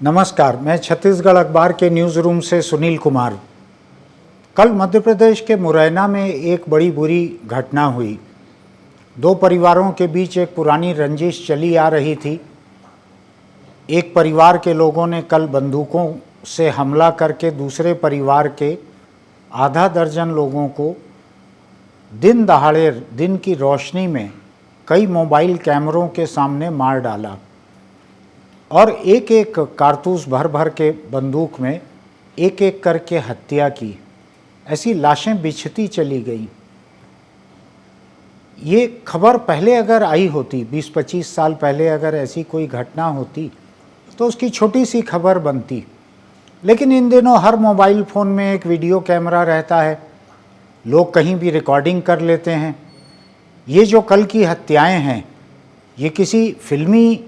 नमस्कार, मैं छत्तीसगढ़ अखबार के न्यूज़ रूम से सुनील कुमार। कल मध्य प्रदेश के मुरैना में एक बड़ी बुरी घटना हुई। दो परिवारों के बीच एक पुरानी रंजिश चली आ रही थी। एक परिवार के लोगों ने कल बंदूकों से हमला करके दूसरे परिवार के आधा दर्जन लोगों को दिन दहाड़े दिन की रोशनी में कई मोबाइल कैमरों के सामने मार डाला और एक एक कारतूस भर भर के बंदूक में एक एक करके हत्या की। ऐसी लाशें बिछती चली गई। ये खबर पहले अगर आई होती, 20-25 साल पहले अगर ऐसी कोई घटना होती तो उसकी छोटी सी खबर बनती, लेकिन इन दिनों हर मोबाइल फ़ोन में एक वीडियो कैमरा रहता है। लोग कहीं भी रिकॉर्डिंग कर लेते हैं। ये जो कल की हत्याएं हैं, ये किसी फिल्मी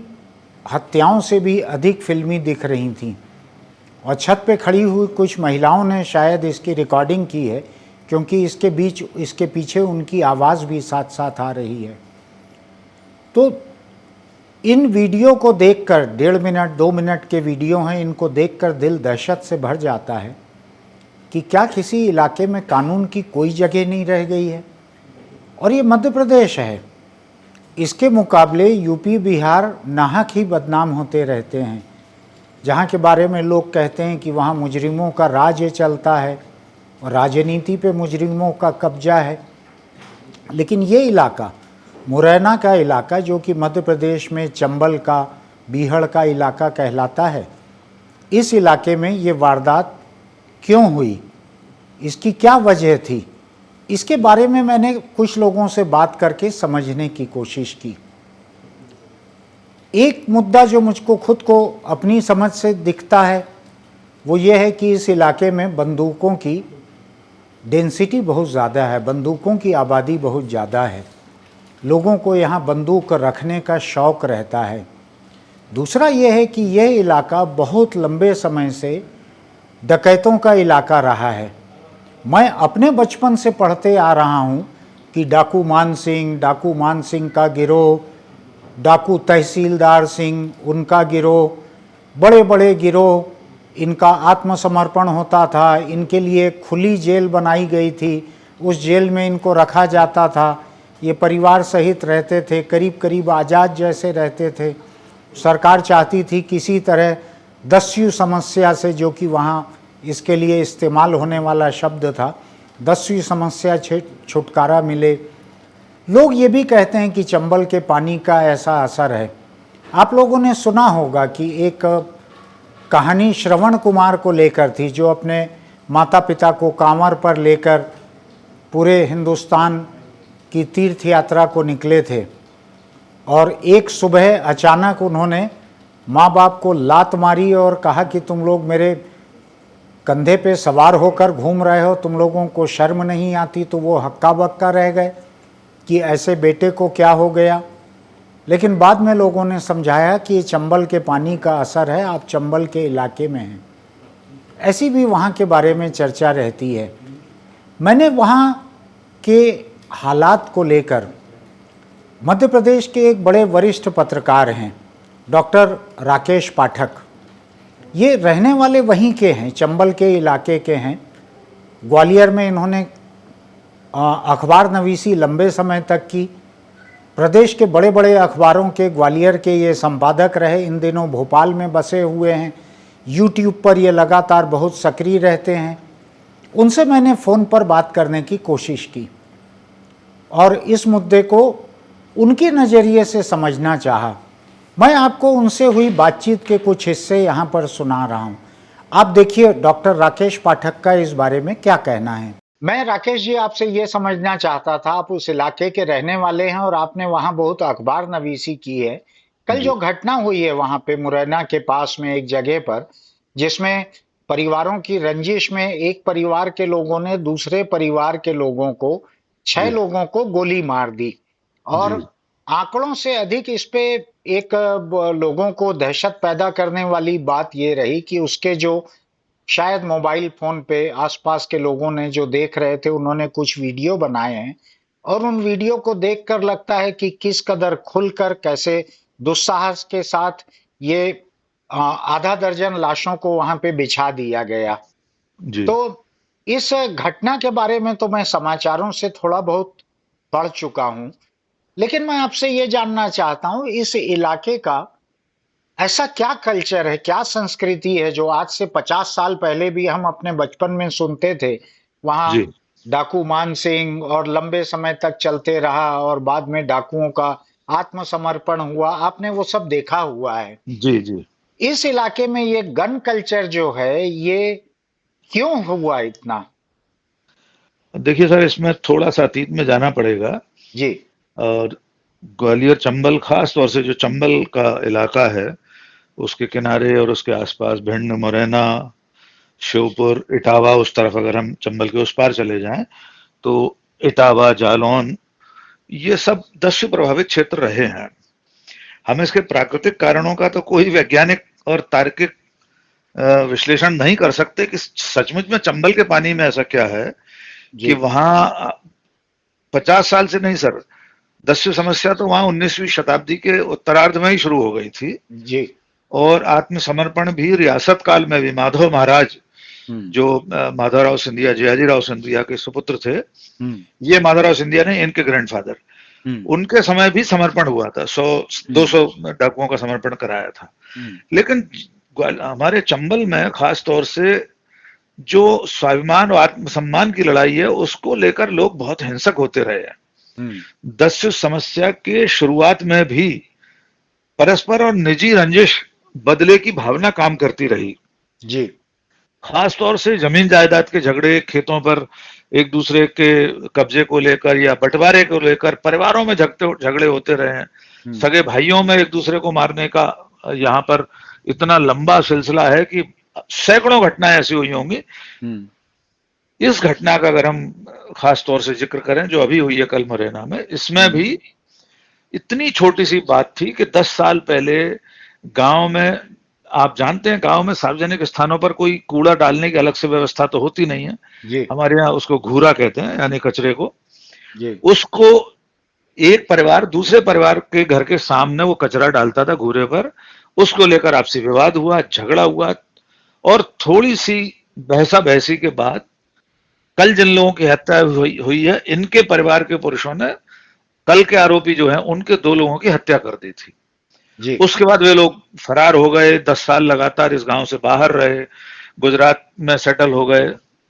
हत्याओं से भी अधिक फिल्मी दिख रही थीं और छत पे खड़ी हुई कुछ महिलाओं ने शायद इसकी रिकॉर्डिंग की है, क्योंकि इसके पीछे उनकी आवाज़ भी साथ साथ आ रही है। तो इन वीडियो को देखकर, 1.5 मिनट 2 मिनट के वीडियो हैं, इनको देखकर दिल दहशत से भर जाता है कि क्या किसी इलाके में कानून की कोई जगह नहीं रह गई है। और ये मध्य प्रदेश है, इसके मुकाबले यूपी बिहार नाहक ही बदनाम होते रहते हैं, जहाँ के बारे में लोग कहते हैं कि वहाँ मुजरिमों का राज चलता है और राजनीति पे मुजरिमों का कब्जा है। लेकिन ये इलाका, मुरैना का इलाका, जो कि मध्य प्रदेश में चंबल का, बीहड़ का इलाका कहलाता है, इस इलाके में ये वारदात क्यों हुई, इसकी क्या वजह थी, इसके बारे में मैंने कुछ लोगों से बात करके समझने की कोशिश की। एक मुद्दा जो मुझको खुद को अपनी समझ से दिखता है वो ये है कि इस इलाके में बंदूकों की डेंसिटी बहुत ज़्यादा है, बंदूकों की आबादी बहुत ज़्यादा है। लोगों को यहाँ बंदूक रखने का शौक़ रहता है। दूसरा ये है कि यह इलाका बहुत लंबे समय से डकैतों का इलाका रहा है। मैं अपने बचपन से पढ़ते आ रहा हूँ कि डाकू मान सिंह का गिरोह, डाकू तहसीलदार सिंह, उनका गिरोह, बड़े बड़े गिरोह, इनका आत्मसमर्पण होता था। इनके लिए खुली जेल बनाई गई थी, उस जेल में इनको रखा जाता था। ये परिवार सहित रहते थे, करीब करीब आज़ाद जैसे रहते थे। सरकार चाहती थी किसी तरह दस्यु समस्या से, जो कि वहाँ इसके लिए इस्तेमाल होने वाला शब्द था, दस्यु समस्या छुटकारा मिले। लोग ये भी कहते हैं कि चंबल के पानी का ऐसा असर है। आप लोगों ने सुना होगा कि एक कहानी श्रवण कुमार को लेकर थी, जो अपने माता पिता को कांवर पर लेकर पूरे हिंदुस्तान की तीर्थ यात्रा को निकले थे और एक सुबह अचानक उन्होंने माँ बाप को लात मारी और कहा कि तुम लोग मेरे कंधे पे सवार होकर घूम रहे हो, तुम लोगों को शर्म नहीं आती। तो वो हक्का बक्का रह गए कि ऐसे बेटे को क्या हो गया। लेकिन बाद में लोगों ने समझाया कि ये चंबल के पानी का असर है, आप चंबल के इलाके में हैं। ऐसी भी वहाँ के बारे में चर्चा रहती है। मैंने वहाँ के हालात को लेकर, मध्य प्रदेश के एक बड़े वरिष्ठ पत्रकार हैं डॉक्टर राकेश पाठक, ये रहने वाले वहीं के हैं, चंबल के इलाके के हैं। ग्वालियर में इन्होंने अखबार नवीसी लंबे समय तक की। प्रदेश के बड़े बड़े अखबारों के ग्वालियर के ये संपादक रहे। इन दिनों भोपाल में बसे हुए हैं। यूट्यूब पर ये लगातार बहुत सक्रिय रहते हैं। उनसे मैंने फ़ोन पर बात करने की कोशिश की और इस मुद्दे को उनके नज़रिए से समझना चाहा। मैं आपको उनसे हुई बातचीत के कुछ हिस्से यहाँ पर सुना रहा हूँ। आप देखिए डॉक्टर राकेश पाठक का इस बारे में क्या कहना है। मैं राकेश जी आपसे ये समझना चाहता था, आप उस इलाके के रहने वाले हैं और आपने वहाँ बहुत अखबार नवीसी की है। कल जो घटना हुई है वहाँ पे मुरैना के पास में एक जगह पर, जिसमें परिवारों की रंजिश में एक परिवार के लोगों ने दूसरे परिवार के लोगों को, 6 लोगों को गोली मार दी और आंकड़ों से अधिक इस पे एक लोगों को दहशत पैदा करने वाली बात ये रही कि उसके जो शायद मोबाइल फोन पे आसपास के लोगों ने जो देख रहे थे, उन्होंने कुछ वीडियो बनाए हैं और उन वीडियो को देखकर लगता है कि किस कदर खुलकर, कैसे दुस्साहस के साथ ये आधा दर्जन लाशों को वहां पे बिछा दिया गया। जी तो इस घटना के बारे में तो मैं समाचारों से थोड़ा बहुत पढ़ चुका हूं, लेकिन मैं आपसे ये जानना चाहता हूं इस इलाके का ऐसा क्या कल्चर है, क्या संस्कृति है जो आज से 50 साल पहले भी हम अपने बचपन में सुनते थे। वहां जी डाकू मान सिंह और लंबे समय तक चलते रहा और बाद में डाकुओं का आत्मसमर्पण हुआ, आपने वो सब देखा हुआ है। जी जी। इस इलाके में ये गन कल्चर जो है ये क्यों हुआ इतना? देखिए सर, इसमें थोड़ा सा अतीत में जाना पड़ेगा। जी। और ग्वालियर चंबल, खास तौर से जो चंबल का इलाका है, उसके किनारे और उसके आसपास भिंड, मुरैना, श्योपुर, इटावा, उस तरफ अगर हम चंबल के उस पार चले जाएं तो इटावा, जालौन, ये सब दस्यु प्रभावित क्षेत्र रहे हैं। हम इसके प्राकृतिक कारणों का तो कोई वैज्ञानिक और तार्किक विश्लेषण नहीं कर सकते कि सचमुच में चंबल के पानी में ऐसा क्या है कि जी। वहां 50 साल से नहीं सर, दस्यु समस्या तो वहां 19वीं शताब्दी के उत्तरार्ध में ही शुरू हो गई थी। जी। और आत्मसमर्पण भी रियासत काल में भी माधव महाराज, हम्म। जो माधवराव सिंधिया, जयाजीराव सिंधिया के सुपुत्र थे, हम्म। ये माधवराव सिंधिया ने, इनके ग्रैंडफादर, हम्म। उनके समय भी समर्पण हुआ था। 100 हम्म। 200 डाकुओं का समर्पण कराया था। हम्म। लेकिन हमारे चंबल में खास तौर से जो स्वाभिमान और आत्मसम्मान की लड़ाई है, उसको लेकर लोग बहुत हिंसक होते रहे हैं। हम्म। दस्यु समस्या के शुरुआत में भी परस्पर और निजी रंजिश, बदले की भावना काम करती रही। जी। खास तौर से जमीन जायदाद के झगड़े, खेतों पर एक दूसरे के कब्जे को लेकर या बंटवारे को लेकर परिवारों में झगड़े होते रहे हैं। हम्म। सगे भाइयों में एक दूसरे को मारने का यहाँ पर इतना लंबा सिलसिला है कि सैकड़ों घटनाएं ऐसी हुई होंगी। हम्म। इस घटना का अगर हम खास तौर से जिक्र करें जो अभी हुई है कल मुरैना में, इसमें हम्म। भी इतनी छोटी सी बात थी कि 10 साल पहले गांव में, आप जानते हैं गांव में सार्वजनिक स्थानों पर कोई कूड़ा डालने की अलग से व्यवस्था तो होती नहीं है। जी। हमारे यहाँ उसको घूरा कहते हैं, यानी कचरे को। जी। उसको एक परिवार दूसरे परिवार के घर के सामने वो कचरा डालता था घूरे पर, उसको लेकर आपसी विवाद हुआ, झगड़ा हुआ। और थोड़ी सी बहसा बहसी के बाद कल जिन लोगों की हत्या हुई है, इनके परिवार के पुरुषों ने कल के आरोपी जो हैं उनके 2 लोगों की हत्या कर दी थी। जी। उसके बाद वे लोग फरार हो गए, 10 साल लगातार इस गांव से बाहर रहे, गुजरात में सेटल हो गए,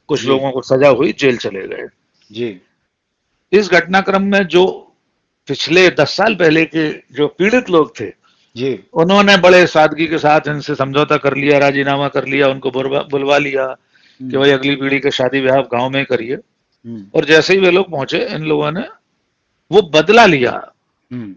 कुछ जी। लोगों को सजा हुई, जेल चले गए। जी। इस घटनाक्रम में जो पिछले 10 साल पहले के जो पीड़ित लोग थे, जी। उन्होंने बड़े सादगी के साथ इनसे समझौता कर लिया, राजीनामा कर लिया, उनको बुलवा लिया कि हम्म। भाई अगली पीढ़ी के शादी ब्याह गांव में ही करिए। हम्म। और जैसे ही वे लोग पहुंचे, इन लोगों ने वो बदला लिया हम्म।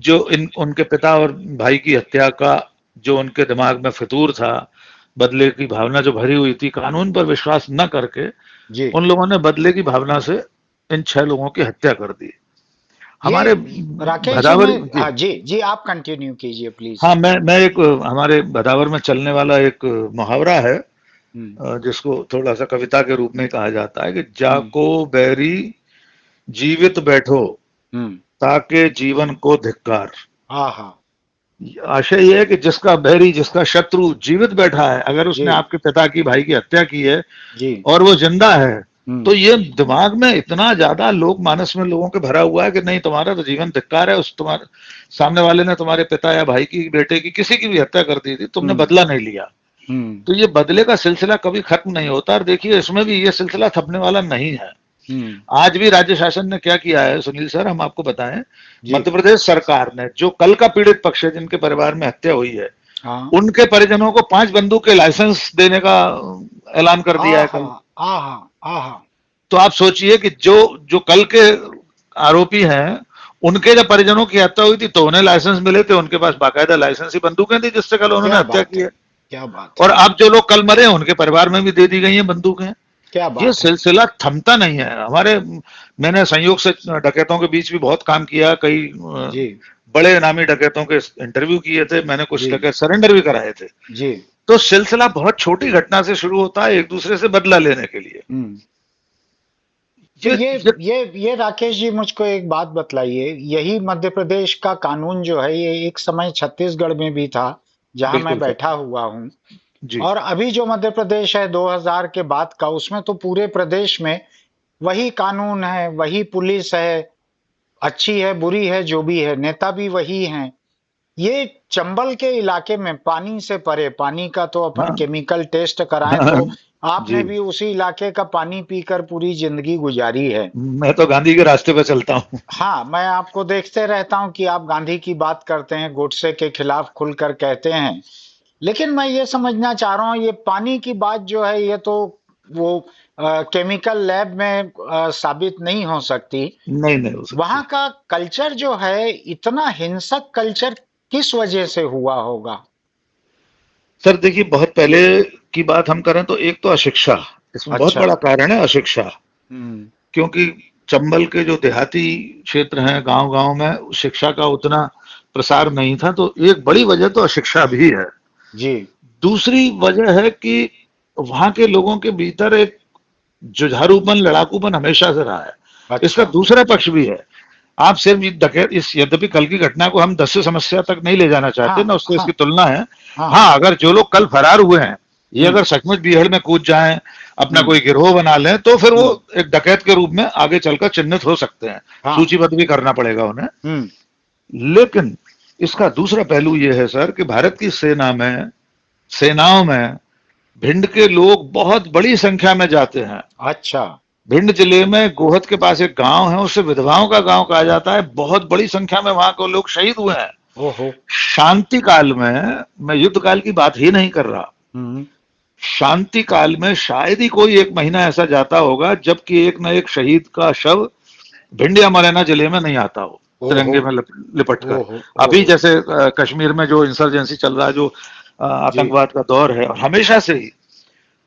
जो इन उनके पिता और भाई की हत्या का, जो उनके दिमाग में फितूर था, बदले की भावना जो भरी हुई थी, कानून पर विश्वास न करके जी। उन लोगों ने बदले की भावना से इन 6 लोगों की हत्या कर दी। ये हमारे राकेश जी, मैं भदावर जी, हाँ जी जी, आप कंटिन्यू कीजिए प्लीज। हाँ, मैं एक हमारे भदावर में चलने वाला एक मुहावरा है, हम्म। जिसको थोड़ा सा कविता के रूप में कहा जाता है कि हम्म। जाको बैरी जीवित बैठो, हम्म। ताके जीवन को धिक्कार। हाँ हाँ। आशय यह है कि जिसका बैरी, जिसका शत्रु जीवित बैठा है, अगर जी। उसने आपके पिता की, भाई की हत्या की है जी। और वो जिंदा है, हम्म। तो ये दिमाग में इतना ज्यादा लोक मानस में लोगों के भरा हुआ है कि नहीं, तुम्हारा तो जीवन धिक्कार है, उस तुम्हारे सामने वाले ने तुम्हारे पिता या भाई की, बेटे की, किसी की भी हत्या कर दी थी, तुमने हम्म। बदला नहीं लिया। हम्म। तो ये बदले का सिलसिला कभी खत्म नहीं होता। और देखिए, इसमें भी ये सिलसिला थमने वाला नहीं है। हम्म। आज भी राज्य शासन ने क्या किया है सुनील सर, हम आपको बताएं। जी। मध्य प्रदेश सरकार ने जो कल का पीड़ित पक्ष है, जिनके परिवार में हत्या हुई है, हाँ। उनके परिजनों को 5 बंदूक के लाइसेंस देने का ऐलान कर दिया है आहा। कल। आहा। आहा। तो आप सोचिए कि जो जो कल के आरोपी हैं, उनके जब परिजनों की हत्या हुई थी तो उन्हें लाइसेंस मिले थे, उनके पास बाकायदा लाइसेंसी बंदूकें थी जिससे कल उन्होंने क्या हत्या बात की है, है। क्या बात है। और अब जो लोग कल मरे हैं, उनके परिवार में भी दे दी गई हैं बंदूकें। क्या ये बात है। सिलसिला थमता नहीं है हमारे। मैंने संयोग से डकैतों के बीच भी बहुत काम किया, कई जी। बड़े नामी डकैतों के इंटरव्यू किए थे मैंने, कुछ जी। डकैत सरेंडर भी कराए थे। जी। तो सिलसिला बहुत छोटी घटना से शुरू होता है, एक दूसरे से बदला लेने के लिए। हम्म। तो ये, ये ये ये राकेश जी, मुझको एक बात बतलाइए, यही मध्य प्रदेश का कानून जो है ये एक समय छत्तीसगढ़ में भी था, जहां मैं बिल्कुल सर। बैठा हुआ हूं। जी। और अभी जो मध्य प्रदेश है 2000 के बाद का, उसमें तो पूरे प्रदेश में वही कानून है, वही पुलिस है, अच्छी है बुरी है जो भी है, नेता भी वही हैं। ये चंबल के इलाके में पानी से परे, पानी का तो अपन हाँ। केमिकल टेस्ट कराएं तो आपने जी। भी उसी इलाके का पानी पीकर पूरी जिंदगी गुजारी है। मैं तो गांधी के रास्ते पे चलता हूँ। हाँ, मैं आपको देखते रहता हूं कि आप गांधी की बात करते हैं, गोडसे के खिलाफ खुलकर कहते हैं। लेकिन मैं ये समझना चाह रहा हूं, ये पानी की बात जो है ये तो वो केमिकल लैब में साबित नहीं हो सकती। नहीं, नहीं हो वहां सकती। का कल्चर जो है, इतना हिंसक कल्चर किस वजह से हुआ होगा? सर देखिए, बहुत पहले की बात हम करें तो एक तो अशिक्षा, इसमें बहुत अच्छा। बड़ा कारण है अशिक्षा। हम्म। क्योंकि चंबल के जो देहाती क्षेत्र हैं, गांव-गांव में शिक्षा का उतना प्रसार नहीं था, तो एक बड़ी वजह तो अशिक्षा भी है। जी। दूसरी वजह है कि वहां के लोगों के भीतर एक जुझारूपन, लड़ाकूपन हमेशा से रहा है। इसका अच्छा। दूसरा पक्ष भी है। आप सिर्फ डकैत इस यद्यपि कल की घटना को हम 10 से समस्या तक नहीं ले जाना चाहते, ना हाँ उससे हाँ इसकी तुलना है। हाँ। हाँ, अगर जो लोग कल फरार हुए हैं, ये हम्म अगर सचमुच बीहड़ में कूद जाएं, अपना हम्म कोई गिरोह बना लें, तो फिर वो हम्म। एक डकैत के रूप में आगे चलकर चिन्हित हो सकते हैं। हाँ। सूचीबद्ध भी करना पड़ेगा उन्हें। हम्म। लेकिन इसका दूसरा पहलू ये है सर कि भारत की सेनाओं में भिंड के लोग बहुत बड़ी संख्या में जाते हैं। अच्छा। भिंड जिले में गोहद के पास एक गांव है, उसे विधवाओं का गांव कहा जाता है। बहुत बड़ी संख्या में वहां को लोग शहीद हुए हैं। ओहो। शांति काल में, मैं युद्ध काल की बात ही नहीं कर रहा, हम्म। शांति काल में शायद ही कोई एक महीना ऐसा जाता होगा जबकि एक न एक शहीद का शव भिंड या मुरैना जिले में नहीं आता हो, ओहो। तिरंगे में लिपट कर। ओहो। अभी ओहो। जैसे कश्मीर में जो इंसर्जेंसी चल रहा है, जो जी। आतंकवाद का दौर है, और हमेशा से ही,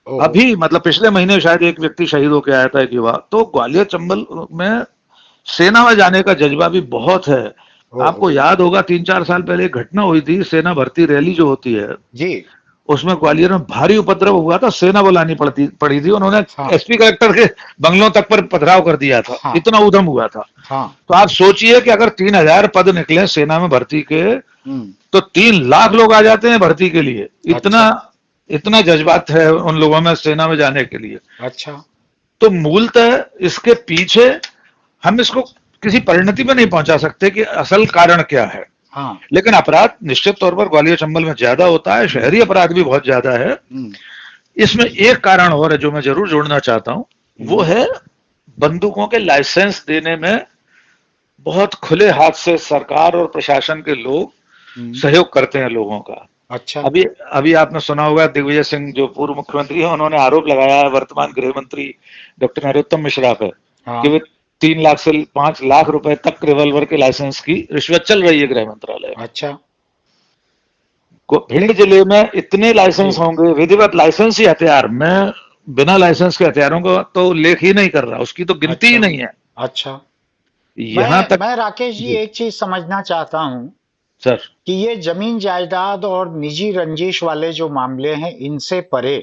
ओहो। अभी मतलब पिछले महीने शायद एक व्यक्ति शहीद होकर आया था, एक युवा। तो ग्वालियर चंबल में सेना में जाने का जज्बा भी बहुत है। ओहो। आपको याद होगा 3-4 साल पहले एक घटना हुई थी, सेना भर्ती रैली जो होती है, जी। उसमें ग्वालियर में भारी उपद्रव हुआ था, सेना बुलानी पड़ी थी। उन्होंने हाँ एसपी कलेक्टर के बंगलों तक पर पथराव कर दिया था, हाँ इतना उधम हुआ था। हाँ। तो आप सोचिए कि अगर 3000 पद निकले सेना में भर्ती के, हम्म। तो 3 लाख लोग आ जाते हैं भर्ती के लिए। इतना अच्छा। इतना जज्बात है उन लोगों में सेना में जाने के लिए। अच्छा। तो मूलतः इसके पीछे हम इसको किसी परिणति में नहीं पहुंचा सकते कि असल कारण क्या है। हाँ। लेकिन अपराध निश्चित तौर पर ग्वालियर चंबल में ज्यादा होता है, शहरी अपराध भी बहुत ज्यादा है। हम्म इसमें एक कारण और है जो मैं जरूर जोड़ना चाहता हूं, वो हम्म है बंदूकों के लाइसेंस देने में बहुत खुले हाथ से सरकार और प्रशासन के लोग हम्म। सहयोग करते हैं लोगों का। अच्छा। अभी अभी आपने सुना होगा, दिग्विजय सिंह जो पूर्व मुख्यमंत्री है, उन्होंने आरोप लगाया है वर्तमान गृह मंत्री डॉक्टर नरोत्तम मिश्रा पर कि हाँ। वे 3 लाख से 5 लाख रुपए तक रिवॉल्वर के लाइसेंस की रिश्वत चल रही है गृह मंत्रालय में। अच्छा। भिंड जिले में इतने जी। लाइसेंस होंगे, विधिवत लाइसेंस ही हथियार, मैं बिना लाइसेंस के हथियारों का तो लेख ही नहीं कर रहा, उसकी तो गिनती ही अच्छा। नहीं है। अच्छा। यहां तक। मैं राकेश जी जी एक चीज समझना चाहता हूं सर। कि ये जमीन जायदाद और निजी रंजिश वाले जो मामले हैं, इनसे परे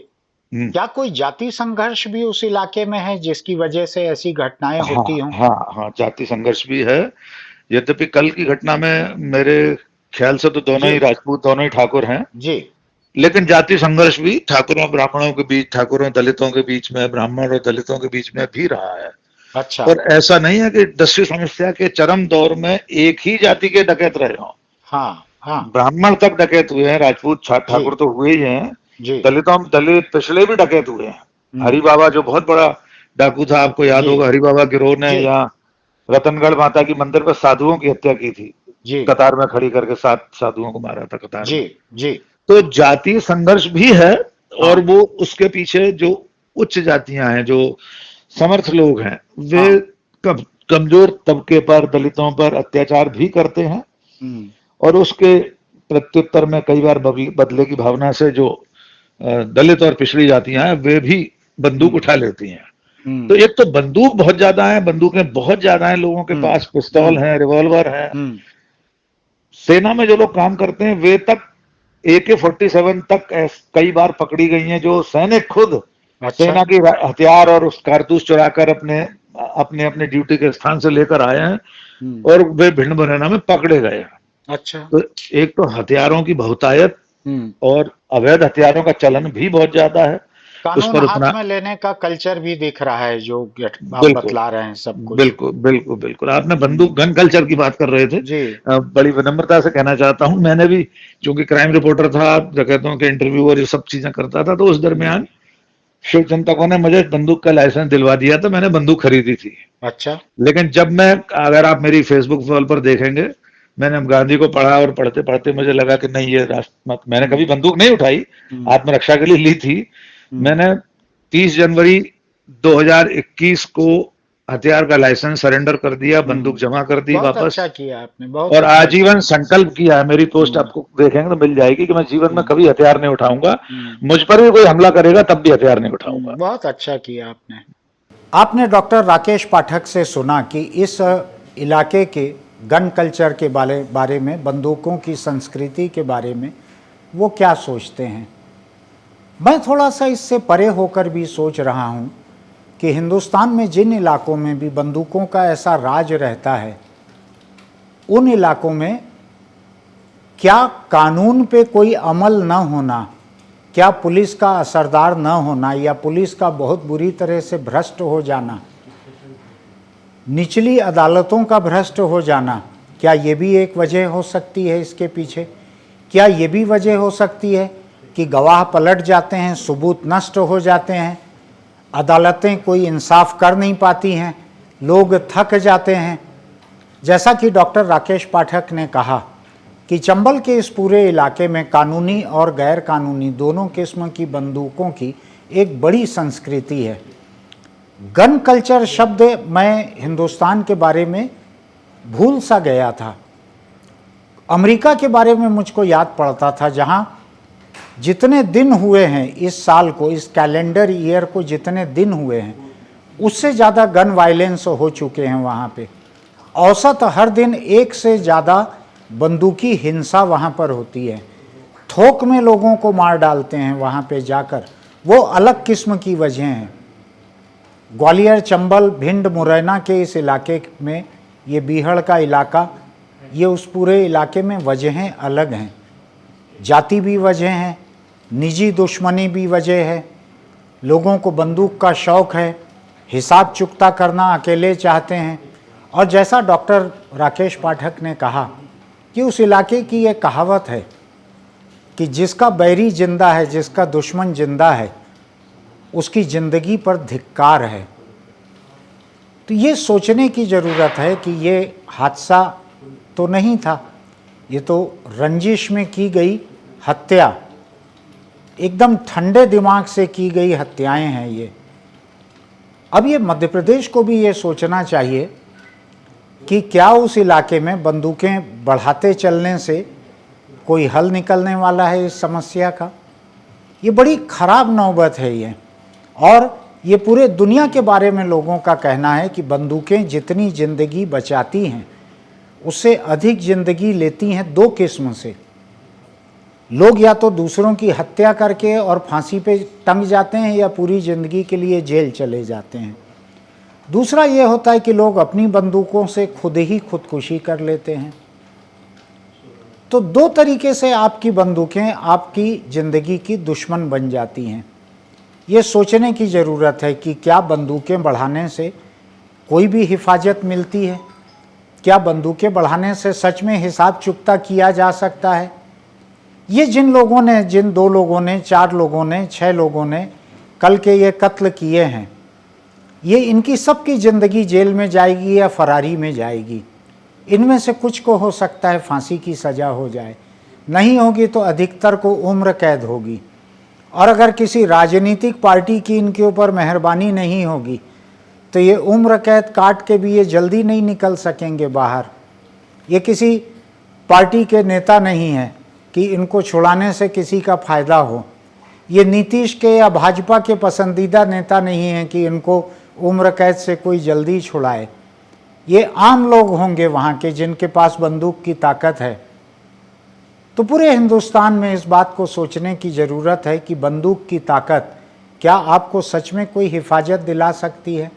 हम्म। क्या कोई जाति संघर्ष भी उस इलाके में है जिसकी वजह से ऐसी घटनाएं हाँ होती हों? हाँ हाँ, जाति संघर्ष भी है। यद्यपि कल की घटना में मेरे ख्याल से तो दोनों जी। ही राजपूत, दोनों ही ठाकुर हैं। जी। लेकिन जाति संघर्ष भी ठाकुरों ब्राह्मणों के बीच, ठाकुरों दलितों के बीच में, ब्राह्मण और दलितों के बीच में भी रहा है। अच्छा। और ऐसा नहीं है कि 10वीं समस्या के चरम दौर में एक ही जाति के डकैत रहे हों। हाँ हाँ। ब्राह्मण तक डकैत हुए हैं, राजपूत जी। ठाकुर तो हुए ही हैं, जी। दलित पिछले भी डकैत हुए हैं। हम्म। हरि बाबा जो बहुत बड़ा डाकू था, आपको याद जी। होगा, हरि बाबा गिरोह ने जी। यहाँ रतनगढ़ माता की मंदिर पर साधुओं की हत्या की थी। जी। कतार में खड़ी करके 7 साधुओं को मारा था कतार जी। में। जी। तो जातीय संघर्ष भी है। और हाँ वो उसके पीछे जो उच्च जातियां हैं, जो समर्थ लोग हैं, वे हाँ। कमजोर तबके पर, दलितों पर अत्याचार भी करते हैं। हम्म और उसके प्रत्युत्तर में कई बार बदले की भावना से जो दलित और पिछड़ी जातियां हैं, वे भी बंदूक हम्म उठा लेती हैं। तो हम्म एक तो बंदूक बहुत ज्यादा है, बंदूकें बहुत ज्यादा हैं लोगों के हम्म पास, पिस्तौल हम्म है, रिवॉल्वर है। हम्म। सेना में जो लोग काम करते हैं, वे तक AK-47 तक कई बार पकड़ी गई हैं, जो सैनिक खुद अच्छा। सेना की हथियार और उस कारतूस चुरा कर अपने अपने अपने ड्यूटी के स्थान से लेकर आए हैं, हम्म। और वे भिंड मुरैना में पकड़े गए हैं। अच्छा। तो एक तो हथियारों की बहुतायत और अवैध हथियारों का चलन भी बहुत ज्यादा है। उस कानून पर हाथ उतना में लेने का कल्चर भी दिख रहा है, जो आप बिल्कुल बतला रहे हैं सब कुछ। बिल्कुल बिल्कुल बिल्कुल, आपने बंदूक गन कल्चर की बात कर रहे थे। जी। बड़ी विनम्रता से कहना चाहता हूं, मैंने भी चूंकि क्राइम रिपोर्टर था, डकैतों के इंटरव्यू और ये सब चीजें करता था, तो उस दरमियान शिव चिंतकों ने मुझे बंदूक का लाइसेंस दिलवा दिया, तो मैंने बंदूक खरीदी थी। अच्छा। लेकिन जब मैं, अगर आप मेरी फेसबुक वॉल पर देखेंगे, मैंने गांधी को पढ़ा और पढ़ते पढ़ते मुझे लगा कि नहीं, ये राष्ट्र, मैंने कभी बंदूक नहीं उठाई, आत्मरक्षा के लिए ली थी। मैंने 30 जनवरी 2021 को हथियार का लाइसेंस सरेंडर कर दिया, बंदूक जमा कर दी बहुत वापस, अच्छा किया आपने, बहुत और अच्छा किया। आजीवन संकल्प किया है। मेरी पोस्ट आपको देखेंगे तो मिल जाएगी कि मैं जीवन में कभी हथियार नहीं उठाऊंगा। मुझ पर भी कोई हमला करेगा तब भी हथियार नहीं उठाऊंगा। बहुत अच्छा किया आपने। आपने डॉक्टर राकेश पाठक से सुना कि इस इलाके के गन कल्चर के बारे में, बंदूकों की संस्कृति के बारे में वो क्या सोचते हैं। मैं थोड़ा सा इससे परे होकर भी सोच रहा हूँ कि हिंदुस्तान में जिन इलाकों में भी बंदूकों का ऐसा राज रहता है, उन इलाकों में क्या कानून पे कोई अमल न होना, क्या पुलिस का असरदार न होना, या पुलिस का बहुत बुरी तरह से भ्रष्ट हो जाना, निचली अदालतों का भ्रष्ट हो जाना, क्या ये भी एक वजह हो सकती है इसके पीछे। क्या ये भी वजह हो सकती है कि गवाह पलट जाते हैं, सबूत नष्ट हो जाते हैं, अदालतें कोई इंसाफ कर नहीं पाती हैं, लोग थक जाते हैं। जैसा कि डॉक्टर राकेश पाठक ने कहा कि चंबल के इस पूरे इलाके में कानूनी और गैर कानूनी दोनों किस्म की बंदूकों की एक बड़ी संस्कृति है। गन कल्चर शब्द मैं हिंदुस्तान के बारे में भूल सा गया था। अमेरिका के बारे में मुझको याद पड़ता था, जहाँ जितने दिन हुए हैं इस साल को, इस कैलेंडर ईयर को जितने दिन हुए हैं, उससे ज़्यादा गन वायलेंस हो चुके हैं वहाँ पे। औसत हर दिन एक से ज़्यादा बंदूकी हिंसा वहाँ पर होती है। थोक में लोगों को मार डालते हैं वहाँ पे जाकर, वो अलग किस्म की वजह हैं। ग्वालियर, चंबल, भिंड, मुरैना के इस इलाके में, ये बीहड़ का इलाका, ये उस पूरे इलाके में वजहें अलग हैं। जाति भी वजह है, निजी दुश्मनी भी वजह है, लोगों को बंदूक का शौक़ है, हिसाब चुकता करना अकेले चाहते हैं। और जैसा डॉक्टर राकेश पाठक ने कहा कि उस इलाके की ये कहावत है कि जिसका बैरी जिंदा है, जिसका दुश्मन जिंदा है, उसकी ज़िंदगी पर धिक्कार है। तो ये सोचने की ज़रूरत है कि ये हादसा तो नहीं था, ये तो रंजिश में की गई हत्या, एकदम ठंडे दिमाग से की गई हत्याएं हैं ये। अब ये मध्य प्रदेश को भी ये सोचना चाहिए कि क्या उस इलाके में बंदूकें बढ़ाते चलने से कोई हल निकलने वाला है इस समस्या का। ये बड़ी ख़राब नौबत है ये। और ये पूरे दुनिया के बारे में लोगों का कहना है कि बंदूकें जितनी ज़िंदगी बचाती हैं, उससे अधिक ज़िंदगी लेती हैं दो किस्म से। लोग या तो दूसरों की हत्या करके और फांसी पे टंग जाते हैं, या पूरी ज़िंदगी के लिए जेल चले जाते हैं। दूसरा ये होता है कि लोग अपनी बंदूकों से खुद ही खुदकुशी कर लेते हैं। तो दो तरीके से आपकी बंदूकें आपकी ज़िंदगी की दुश्मन बन जाती हैं। ये सोचने की ज़रूरत है कि क्या बंदूकें बढ़ाने से कोई भी हिफाजत मिलती है? क्या बंदूकें बढ़ाने से सच में हिसाब चुकता किया जा सकता है? ये जिन लोगों ने, जिन 2 लोगों ने, 4 लोगों ने, 6 लोगों ने कल के ये कत्ल किए हैं, ये इनकी सबकी ज़िंदगी जेल में जाएगी या फरारी में जाएगी। इनमें से कुछ को हो सकता है फांसी की सज़ा हो जाए, नहीं होगी तो अधिकतर को उम्र कैद होगी। और अगर किसी राजनीतिक पार्टी की इनके ऊपर मेहरबानी नहीं होगी तो ये उम्र कैद काट के भी ये जल्दी नहीं निकल सकेंगे बाहर। ये किसी पार्टी के नेता नहीं हैं कि इनको छुड़ाने से किसी का फ़ायदा हो। ये नीतीश के या भाजपा के पसंदीदा नेता नहीं हैं कि इनको उम्र कैद से कोई जल्दी छुड़ाए। ये आम लोग होंगे वहाँ के जिनके पास बंदूक की ताकत है। तो पूरे हिंदुस्तान में इस बात को सोचने की ज़रूरत है कि बंदूक की ताकत क्या आपको सच में कोई हिफाजत दिला सकती है।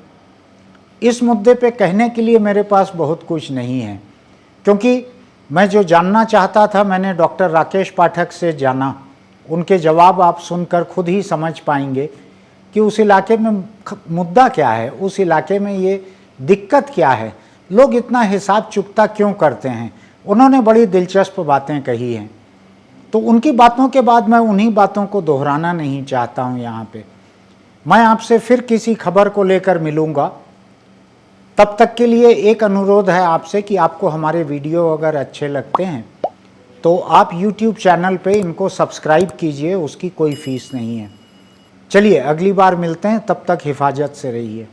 इस मुद्दे पे कहने के लिए मेरे पास बहुत कुछ नहीं है, क्योंकि मैं जो जानना चाहता था मैंने डॉक्टर राकेश पाठक से जाना। उनके जवाब आप सुनकर खुद ही समझ पाएंगे कि उस इलाके में मुद्दा क्या है, उस इलाके में ये दिक्कत क्या है, लोग इतना हिसाब चुकता क्यों करते हैं। उन्होंने बड़ी दिलचस्प बातें कही हैं, तो उनकी बातों के बाद मैं उन्हीं बातों को दोहराना नहीं चाहता हूँ यहाँ पे। मैं आपसे फिर किसी खबर को लेकर मिलूँगा। तब तक के लिए एक अनुरोध है आपसे कि आपको हमारे वीडियो अगर अच्छे लगते हैं तो आप YouTube चैनल पे इनको सब्सक्राइब कीजिए, उसकी कोई फीस नहीं है। चलिए अगली बार मिलते हैं, तब तक हिफाजत से रहिए।